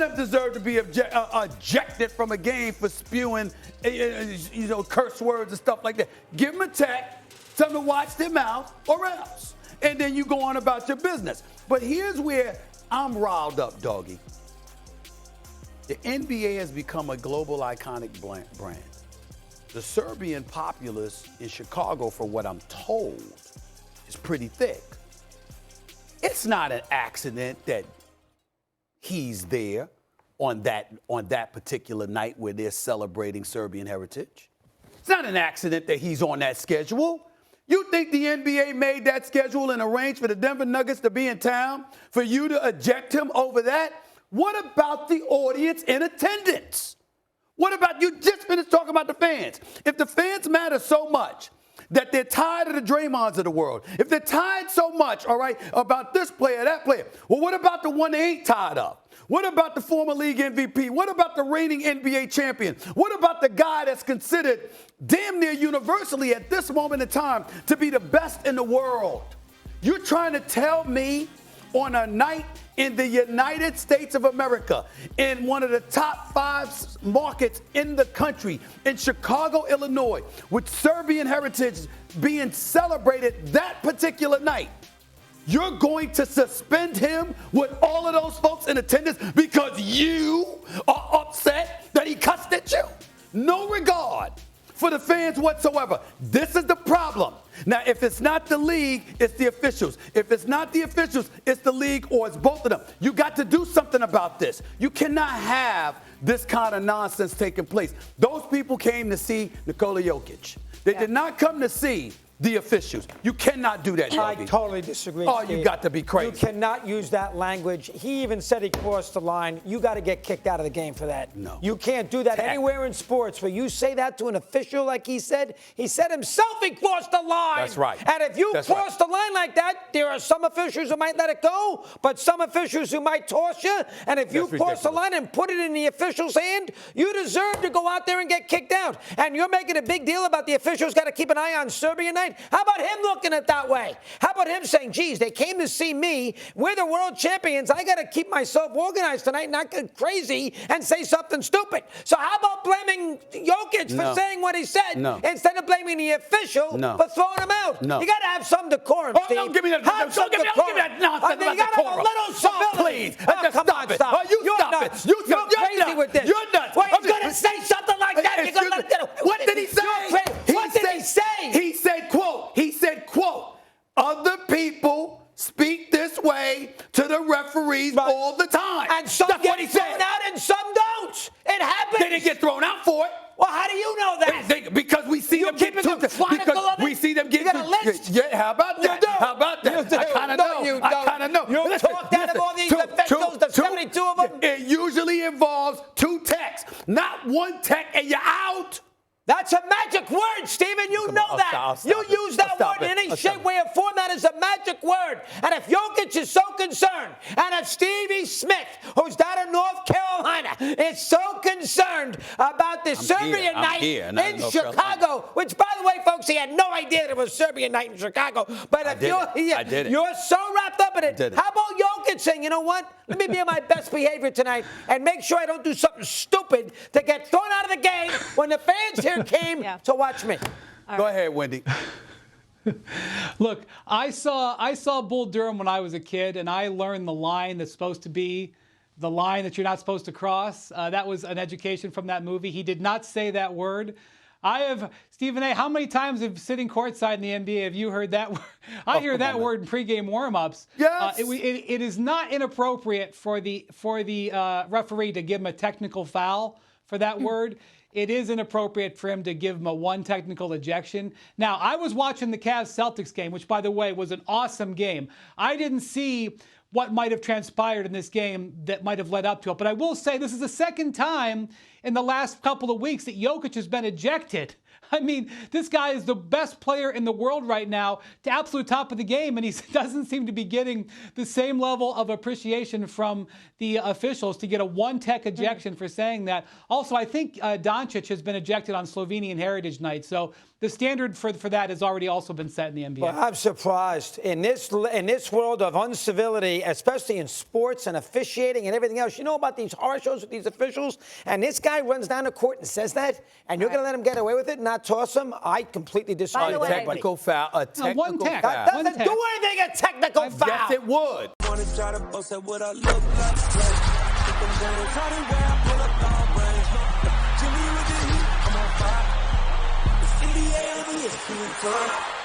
them deserve to be ejected from a game for spewing, curse words and stuff like that. Give them a tech, tell them to watch their mouth, or else. And then you go on about your business. But here's where I'm riled up, doggy. The NBA has become a global iconic brand. The Serbian populace in Chicago, from what I'm told, is pretty thick. It's not an accident that he's there on that particular night where they're celebrating Serbian heritage. It's not an accident that he's on that schedule. You think the NBA made that schedule and arranged for the Denver Nuggets to be in town for you to eject him over that? What about the audience in attendance? What about, you just finished talking about the fans. If the fans matter so much that they're tired of the Draymonds of the world, if they're tired so much, all right, about this player, that player, well, what about the one they ain't tired of? What about the former league MVP? What about the reigning NBA champion? What about the guy that's considered damn near universally at this moment in time to be the best in the world? You're trying to tell me on a night in the United States of America, in one of the top 5 markets in the country, in Chicago, Illinois, with Serbian heritage being celebrated that particular night, you're going to suspend him with all of those folks in attendance because you are upset that he cussed at you? No regard for the fans whatsoever. This is the problem. Now, if it's not the league, it's the officials. If it's not the officials, it's the league, or it's both of them. You got to do something about this. You cannot have this kind of nonsense taking place. Those people came to see Nikola Jokic. They did not come to see the officials. You cannot do that, doggy. I totally disagree, Oh, Steve. you got to be crazy. You cannot use that language. He even said he crossed the line. You got to get kicked out of the game for that. No. You can't do that anywhere in sports where you say that to an official like he said himself he crossed the line. That's right. And if you cross the line like that, there are some officials who might let it go, but some officials who might toss you. And if you cross the line and put it in the official's hand, you deserve to go out there and get kicked out. And you're making a big deal about the officials got to keep an eye on Serbian night. How about him looking at it that way? How about him saying, geez, they came to see me. We're the world champions. I got to keep myself organized tonight, not get crazy and say something stupid. So how about blaming Jokic for saying what he said instead of blaming the official for throwing him out? No. You got to have some decorum, Steve. Don't give me that. Don't give me that nonsense about You got to have a little civility. Please. Come on, stop. You're stop nuts. it. You're crazy with this. You're nuts. Well, he's going to say something like that. You're going to let it get away. What did he say? What did he say? He said, quote, other people speak this way to the referees all the time. And some That's get what he said. thrown out and some don't. It happens. They didn't get thrown out for it. Well, how do you know that? Because we see them get You got a list? Yeah, how about that? How about that? I kind of know. I kind of know. You talked out of all these officials, the 72 of them? It usually involves 2 techs, not 1 tech, and you're out. That's a magic word, Stephen. You know that. You use that word in any shape, way, or form. That is a magic word. And if Jokic is so concerned, and if Stevie Smith, who's down in North Carolina, is so concerned about the Serbian night in Chicago, which, by the way, folks, he had no idea that it was Serbian night in Chicago. But if you're so wrapped up in it, how about Jokic saying, you know what? Let me be on my best behavior tonight and make sure I don't do something stupid to get thrown out of the game when the fans here came to watch me. Go ahead, Wendy. Look, I saw Bull Durham when I was a kid, and I learned the line that's supposed to be the line that you're not supposed to cross. That was an education from that movie. He did not say that word. Stephen A., how many times sitting courtside in the NBA have you heard that word? I hear that word in pregame warm-ups. Yes. It is not inappropriate for the referee to give him a technical foul for that word. It is inappropriate for him to give him a 1 technical ejection. Now, I was watching the Cavs-Celtics game, which, by the way, was an awesome game. I didn't see what might have transpired in this game that might have led up to it. But I will say this is the second time in the last couple of weeks that Jokic has been ejected I mean, this guy is the best player in the world right now, to absolute top of the game, and he doesn't seem to be getting the same level of appreciation from the officials to get a one-tech ejection for saying that. Also, I think Doncic has been ejected on Slovenian Heritage Night, so the standard for that has already also been set in the NBA. Well, I'm surprised. In this world of uncivility, especially in sports and officiating and everything else, you know about these horror shows with these officials, and this guy runs down the court and says that, and you're going to let him get away with it and not toss him? I completely disagree. A technical foul. A technical one tech. foul. That doesn't do anything, a technical foul. Yes, it would. Wanna try to boast at what I look like. Keep them down, try to wear, I pull up all brains. Jimmy with the heat, I'm on fire. It's NBA, I'm a